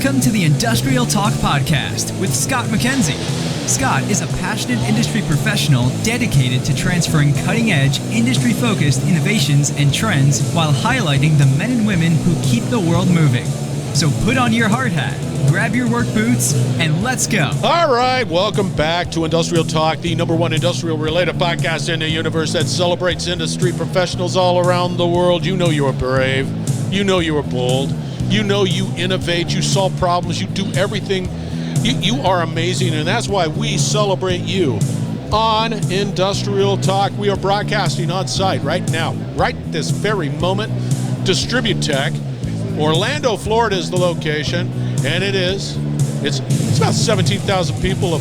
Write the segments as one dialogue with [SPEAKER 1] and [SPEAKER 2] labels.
[SPEAKER 1] Welcome to the Industrial Talk Podcast with Scott MacKenzie. Scott is a passionate industry professional dedicated to transferring cutting-edge, industry-focused innovations and trends while highlighting the men and women who keep the world moving. So put on your hard hat, grab your work boots, and let's go.
[SPEAKER 2] All right, welcome back to Industrial Talk, the #1 industrial-related podcast in the universe that celebrates industry professionals all around the world. You know you are brave. You know you are bold. You know you innovate. You solve problems. You do everything. You are amazing, and that's why we celebrate you on Industrial Talk. We are broadcasting on site right now, right this very moment. DistribuTech. Orlando, Florida is the location, and it's about 17,000 people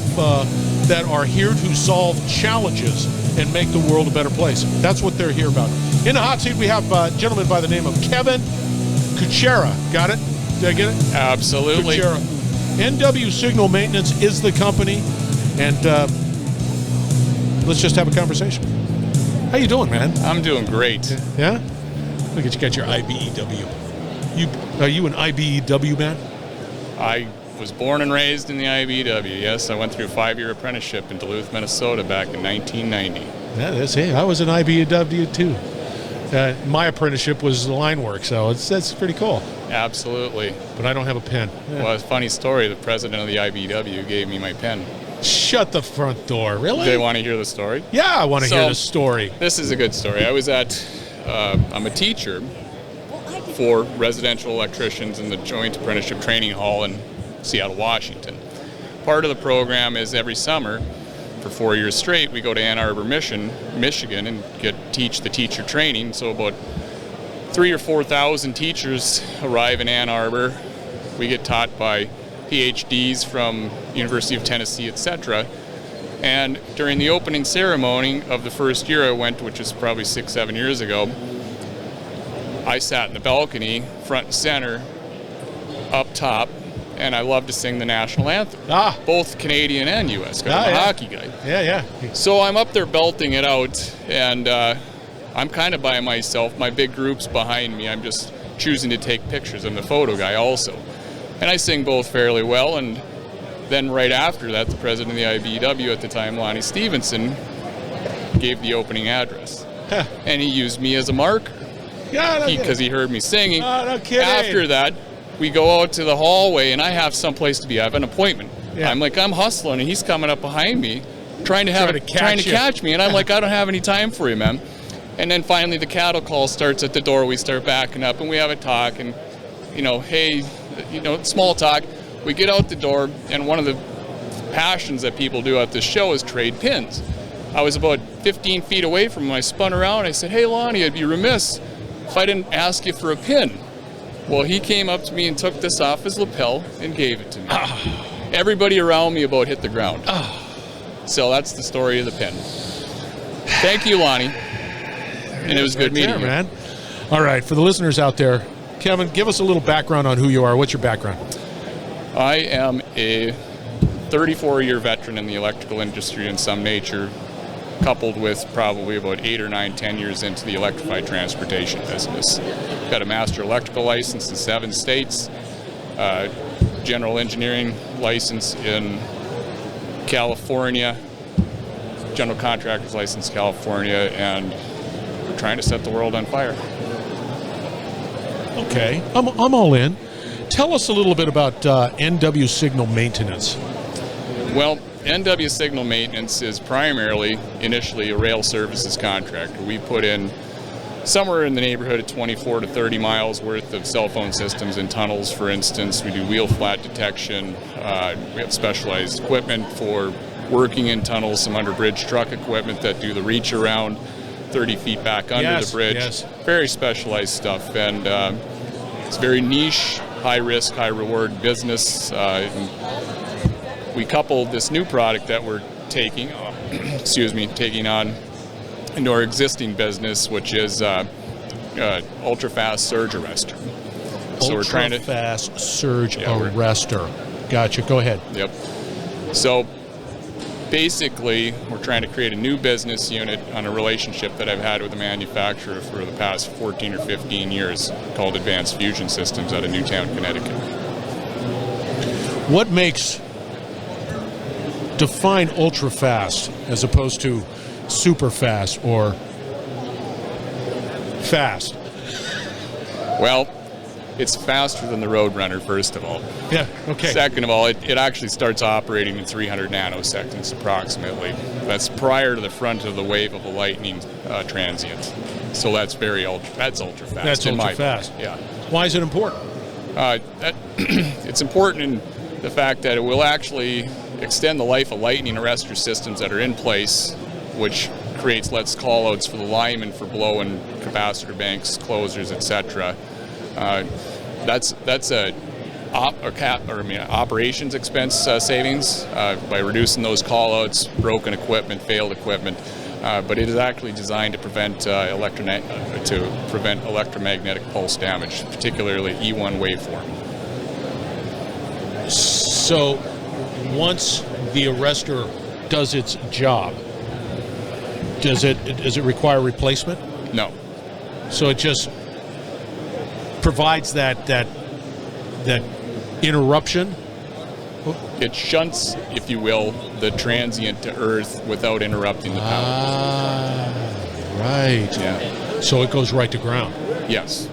[SPEAKER 2] that are here to solve challenges and make the world a better place. That's what they're here about. In the hot seat, we have a gentleman by the name of Kevin Kucera. Got it? Did I get it?
[SPEAKER 3] Absolutely.
[SPEAKER 2] Kucera. NW Signal Maintenance is the company, and let's just have a conversation. How you doing, man?
[SPEAKER 3] I'm doing great.
[SPEAKER 2] Yeah? Look at you, got your IBEW. Are you an IBEW man?
[SPEAKER 3] I was born and raised in the IBEW, yes. I went through a 5-year apprenticeship in Duluth, Minnesota back in 1990.
[SPEAKER 2] Yeah, that's it. I was an IBEW too. My apprenticeship was line work, so that's pretty cool.
[SPEAKER 3] Absolutely.
[SPEAKER 2] But I don't have a pen. Yeah.
[SPEAKER 3] Well, it's a funny story. The president of the IBEW gave me my pen.
[SPEAKER 2] Shut the front door. Really?
[SPEAKER 3] Do they want to hear the story?
[SPEAKER 2] Yeah, I want to hear the story.
[SPEAKER 3] This is a good story. I'm a teacher for residential electricians in the Joint Apprenticeship Training Hall in Seattle, Washington. Part of the program is every summer, for 4 years straight, we go to Ann Arbor, Michigan, and teach the teacher training. So about 3,000 or 4,000 teachers arrive in Ann Arbor. We get taught by PhDs from University of Tennessee, etc. And during the opening ceremony of the first year I went, which was probably 6-7 years ago, I sat in the balcony, front and center, up top, and I love to sing the national anthem. Both Canadian and U.S. I'm a hockey guy.
[SPEAKER 2] Yeah.
[SPEAKER 3] So I'm up there belting it out, and I'm kind of by myself. My big group's behind me. I'm just choosing to take pictures. I'm the photo guy also. And I sing both fairly well, and then right after that, the president of the IBEW at the time, Lonnie Stevenson, gave the opening address. And he used me as a marker. Because he heard me singing.
[SPEAKER 2] No kidding.
[SPEAKER 3] After that, we go out to the hallway, and I have someplace to be. I have an appointment. Yeah. I'm hustling, and he's coming up behind me, trying to catch me, and I'm like, I don't have any time for you, man. And then finally, the cattle call starts at the door. We start backing up, and we have a talk, and small talk. We get out the door, and one of the passions that people do at this show is trade pins. I was about 15 feet away from him. I spun around. I said, "Hey, Lonnie, I'd be remiss if I didn't ask you for a pin." Well, he came up to me and took this off his lapel and gave it to me. Everybody around me about hit the ground. So that's the story of the pin. Thank you, Lonnie. And it was good meeting you,
[SPEAKER 2] man. All right, for the listeners out there, Kevin, give us a little background on who you are. What's your background?
[SPEAKER 3] I am a 34-year veteran in the electrical industry in some nature, coupled with probably about 8 or 9, 10 years into the electrified transportation business. Got a master electrical license in 7 states, general engineering license in California, general contractor's license in California, and we're trying to set the world on fire.
[SPEAKER 2] Okay, I'm all in. Tell us a little bit about NW Signal Maintenance.
[SPEAKER 3] Well, NW Signal Maintenance is primarily, initially, a rail services contractor. We put in somewhere in the neighborhood of 24 to 30 miles worth of cell phone systems in tunnels, for instance. We do wheel flat detection. We have specialized equipment for working in tunnels, some under bridge truck equipment that do the reach around 30 feet back under the bridge.
[SPEAKER 2] Yes.
[SPEAKER 3] Very specialized stuff, and it's very niche, high risk, high reward business. We coupled this new product that we're taking on into our existing business, which is ultra-fast surge arrestor. So we're trying to
[SPEAKER 2] ultra-fast surge arrestor. Gotcha. Go ahead.
[SPEAKER 3] Yep. So basically, we're trying to create a new business unit on a relationship that I've had with a manufacturer for the past 14 or 15 years called Advanced Fusion Systems out of Newtown, Connecticut.
[SPEAKER 2] What makes define ultra fast as opposed to super fast or fast?
[SPEAKER 3] Well, it's faster than the Roadrunner, first of all.
[SPEAKER 2] Yeah, okay.
[SPEAKER 3] Second of all, it actually starts operating in 300 nanoseconds approximately. That's prior to the front of the wave of a lightning transient. So that's ultra fast.
[SPEAKER 2] That's ultra fast.
[SPEAKER 3] Yeah.
[SPEAKER 2] Why is it important?
[SPEAKER 3] It's important in the fact that it will actually extend the life of lightning arrestor systems that are in place, which creates less call-outs for the linemen for blowing capacitor banks, closers, etc. That's a operations expense savings by reducing those call-outs, broken equipment, failed equipment. But it is actually designed to prevent electromagnetic pulse damage, particularly E1 waveform.
[SPEAKER 2] So once the arrestor does its job, does it require replacement?
[SPEAKER 3] No.
[SPEAKER 2] So it just provides that interruption?
[SPEAKER 3] It shunts, if you will, the transient to Earth without interrupting the power.
[SPEAKER 2] Right.
[SPEAKER 3] Yeah.
[SPEAKER 2] So it goes right to ground.
[SPEAKER 3] Yes.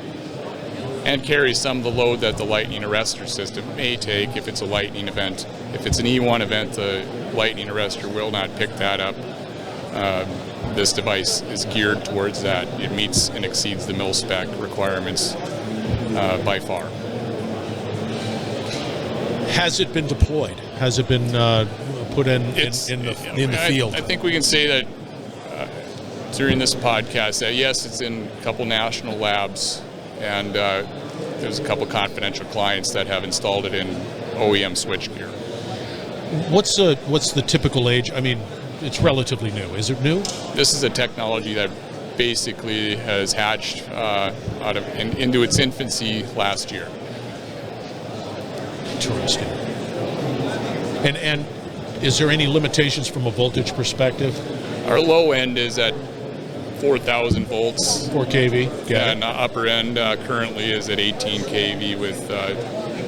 [SPEAKER 3] And carries some of the load that the lightning arrestor system may take if it's a lightning event. If it's an E1 event, the lightning arrestor will not pick that up. This device is geared towards that. It meets and exceeds the mil-spec requirements by far.
[SPEAKER 2] Has it been deployed? Has it been put in the field?
[SPEAKER 3] I think we can say that during this podcast that yes, it's in a couple national labs, and there's a couple confidential clients that have installed it in OEM switchgear.
[SPEAKER 2] What's the typical age? I mean, it's relatively new. Is it new?
[SPEAKER 3] This is a technology that basically has hatched into its infancy last year.
[SPEAKER 2] Interesting. And is there any limitations from a voltage perspective?
[SPEAKER 3] Our low end is at 4,000 volts.
[SPEAKER 2] 4 kV.
[SPEAKER 3] And upper end currently is at 18 kV with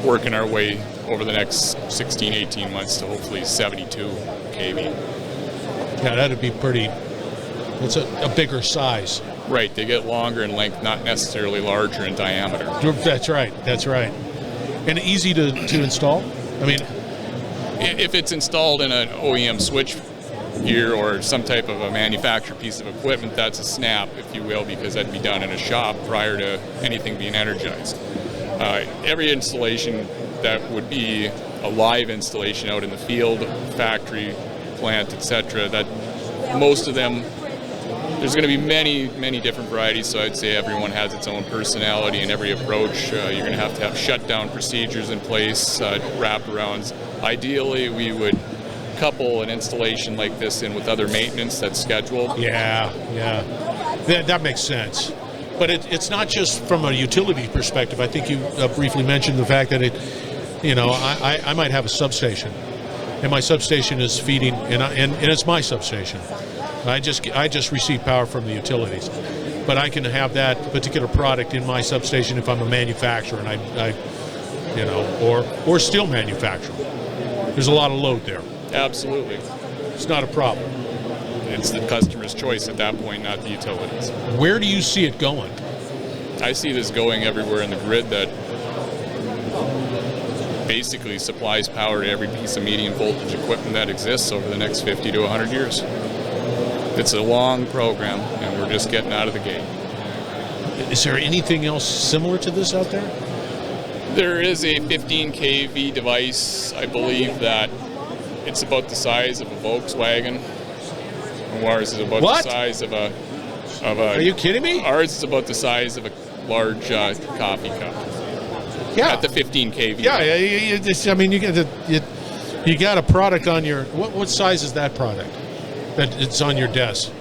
[SPEAKER 3] working our way over the next 16, 18 months to hopefully 72 kV.
[SPEAKER 2] Yeah, that'd be pretty, it's a bigger size.
[SPEAKER 3] Right, they get longer in length, not necessarily larger in diameter.
[SPEAKER 2] That's right. And easy to install? I mean,
[SPEAKER 3] if it's installed in an OEM switch gear or some type of a manufactured piece of equipment, that's a snap, if you will, because that'd be done in a shop prior to anything being energized. Every installation that would be a live installation out in the field, factory, plant, etc., that most of them, there's going to be many different varieties, so I'd say everyone has its own personality and every approach. You're going to have shutdown procedures in place, wraparounds. Ideally, we would couple an installation like this in with other maintenance that's scheduled.
[SPEAKER 2] Yeah. That makes sense. But it's not just from a utility perspective. I think you briefly mentioned the fact that I might have a substation, and my substation is feeding, and it's my substation. I just receive power from the utilities, but I can have that particular product in my substation if I'm a manufacturer, and or steel manufacturer. There's a lot of load there.
[SPEAKER 3] Absolutely,
[SPEAKER 2] it's not a problem.
[SPEAKER 3] It's the customer's choice at that point, not the utilities.
[SPEAKER 2] Where do you see it going?
[SPEAKER 3] I see this going everywhere in the grid that basically supplies power to every piece of medium voltage equipment that exists over the next 50 to 100 years. It's a long program, and we're just getting out of the gate.
[SPEAKER 2] Is there anything else similar to this out there?
[SPEAKER 3] There is a 15 kV device. I believe that it's about the size of a Volkswagen. Ours is about the size of a.
[SPEAKER 2] Are you kidding me?
[SPEAKER 3] Ours is about the size of a large coffee cup.
[SPEAKER 2] Yeah.
[SPEAKER 3] At the 15 kV.
[SPEAKER 2] Yeah. You got a product on your. What size is that product? That it's on your desk.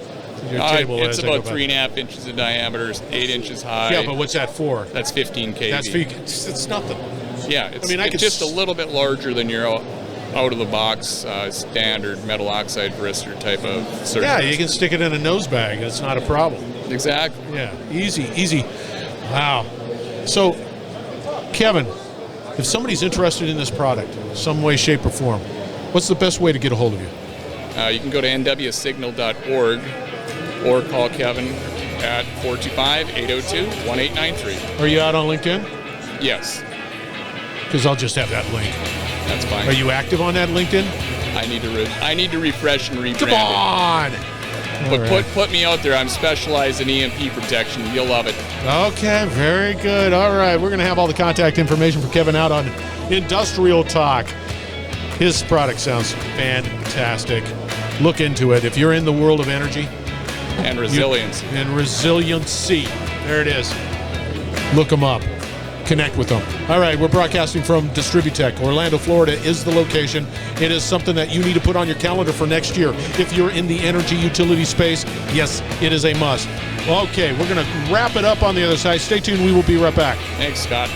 [SPEAKER 2] Your table.
[SPEAKER 3] It's about 3.5 inches in diameter, 8 inches high.
[SPEAKER 2] Yeah, but what's that for?
[SPEAKER 3] That's 15 kV.
[SPEAKER 2] It's nothing.
[SPEAKER 3] Yeah, it's just a little bit larger than your out-of-the-box standard metal oxide varistor type of circuit.
[SPEAKER 2] Yeah, you can stick it in a nose bag. It's not a problem.
[SPEAKER 3] Exactly.
[SPEAKER 2] Yeah, easy. Wow. So, Kevin, if somebody's interested in this product, some way, shape, or form, what's the best way to get a hold of you?
[SPEAKER 3] You can go to nwsignal.org or call Kevin at 425-802-1893.
[SPEAKER 2] Are you out on LinkedIn?
[SPEAKER 3] Yes.
[SPEAKER 2] Because I'll just have that link.
[SPEAKER 3] That's fine.
[SPEAKER 2] Are you active on that LinkedIn?
[SPEAKER 3] I need to refresh and rebrand
[SPEAKER 2] Come on!
[SPEAKER 3] But put me out there. I'm specialized in EMP protection. You'll love it.
[SPEAKER 2] Okay, very good. All right, we're going to have all the contact information for Kevin out on Industrial Talk. His product sounds fantastic. Look into it. If you're in the world of energy
[SPEAKER 3] and resilience.
[SPEAKER 2] Resiliency. There it is. Look them up. Connect with them. All right, we're broadcasting from DistribuTech. Orlando, Florida is the location. It is something that you need to put on your calendar for next year. If you're in the energy utility space, yes, it is a must. Okay, we're going to wrap it up on the other side. Stay tuned. We will be right back.
[SPEAKER 3] Thanks, Scott.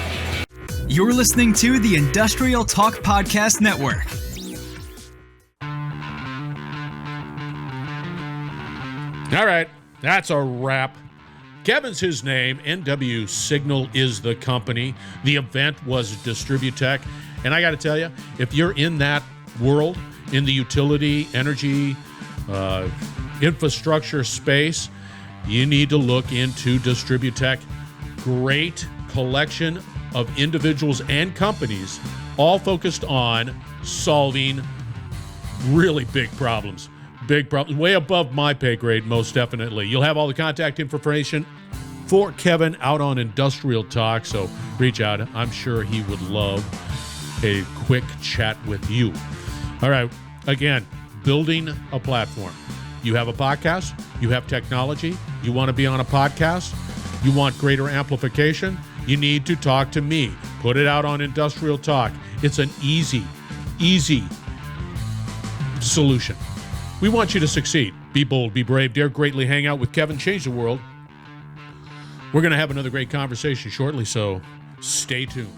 [SPEAKER 1] You're listening to the Industrial Talk Podcast Network.
[SPEAKER 2] All right, that's a wrap. Kevin's his name. NW Signal is the company. The event was DistribuTech. And I got to tell you, if you're in that world, in the utility, energy, infrastructure space, you need to look into DistribuTech. Great collection of individuals and companies, all focused on solving really big problems. Big problem, way above my pay grade, most definitely. You'll have all the contact information for Kevin out on Industrial Talk, so reach out. I'm sure he would love a quick chat with you. All right, again, building a platform. You have a podcast, you have technology, you want to be on a podcast, you want greater amplification, you need to talk to me. Put it out on Industrial Talk. It's an easy solution. We want you to succeed. Be bold, be brave, dare greatly, hang out with Kevin, change the world. We're going to have another great conversation shortly, so stay tuned.